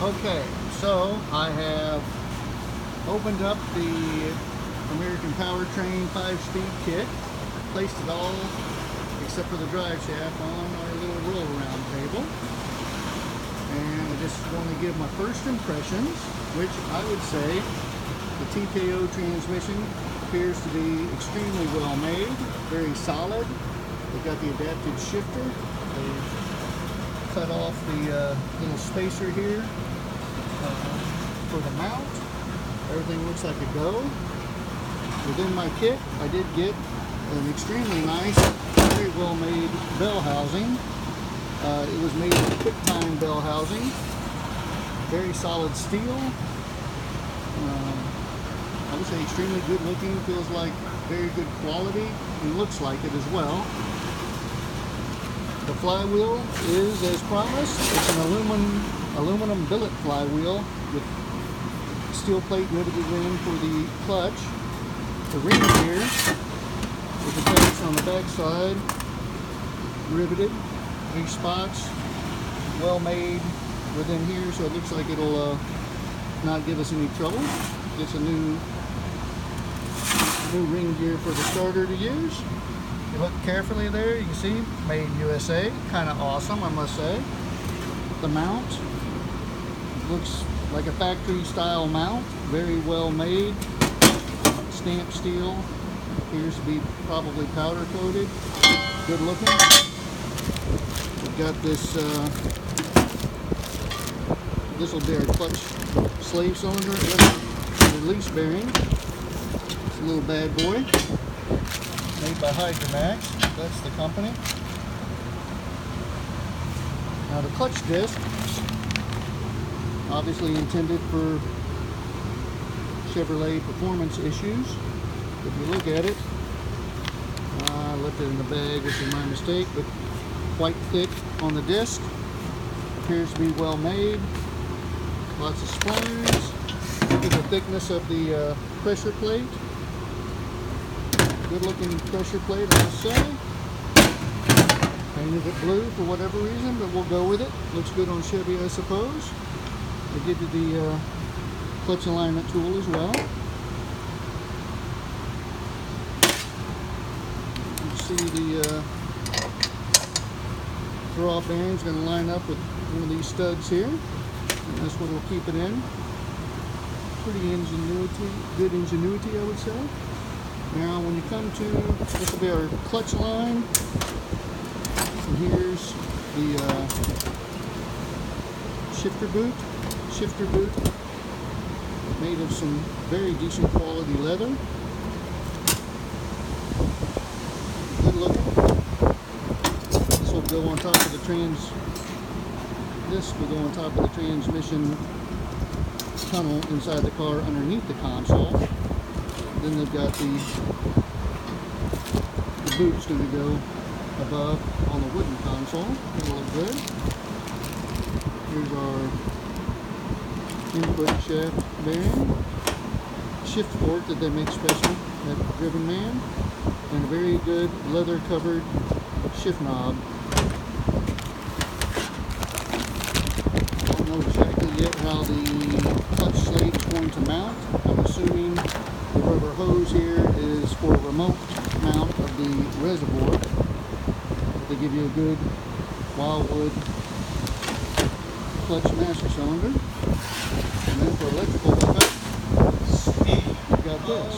Okay, so I have opened up the American Powertrain 5-speed kit, placed it all except for the drive shaft on our little roll around table, and I just want to give my first impressions, which I would say the TKO transmission appears to be extremely well made, very solid. They've got the adaptive shifter. They've cut off the little spacer here for the mount. Everything looks like a go. Within my kit, I did get an extremely nice, very well made bell housing. It was made with QuickTime bell housing. Very solid steel. I would say extremely good looking. Feels like very good quality and looks like it as well. The flywheel is as promised. It's an aluminum billet flywheel with steel plate riveted in for the clutch. The ring gear is attached on the back side, riveted, 3 spots, well made within here, so it looks like it'll not give us any trouble. It's a new ring gear for the starter to use. If you look carefully there, you can see made USA, kind of awesome, I must say. The mount looks like a factory style mount, very well made. Stamped steel, appears to be probably powder coated, good looking. We've got this, this will be our clutch slave cylinder release bearing. It's a little bad boy, made by Hydromax, that's the company. Now the clutch disc, obviously intended for Chevrolet performance issues. If you look at it, I left it in the bag, which is my mistake, but quite thick on the disc. Appears to be well made. Lots of splinters. Look at the thickness of the pressure plate. Good looking pressure plate, I must say. Painted it blue for whatever reason, but we'll go with it. Looks good on Chevy, I suppose. They give you the clutch alignment tool as well. You see the throw-off bearing is going to line up with one of these studs here, and that's what will keep it in. Pretty good ingenuity, I would say. Now, when you come to, this will be our clutch line, and here's the shifter boot. Made of some very decent quality leather. Good looking. This will go on top of the transmission tunnel inside the car underneath the console. Then they've got the boot's going to go above on the wooden console. It'll look good. Here's our input shaft bearing, shift fork that they make special at Driven Man, and a very good leather covered shift knob. I don't know exactly yet how the clutch slate is going to mount. I'm assuming the rubber hose here is for a remote mount of the reservoir. They give you a good wildwood clutch master cylinder. And then for electrical hookup, you've got this.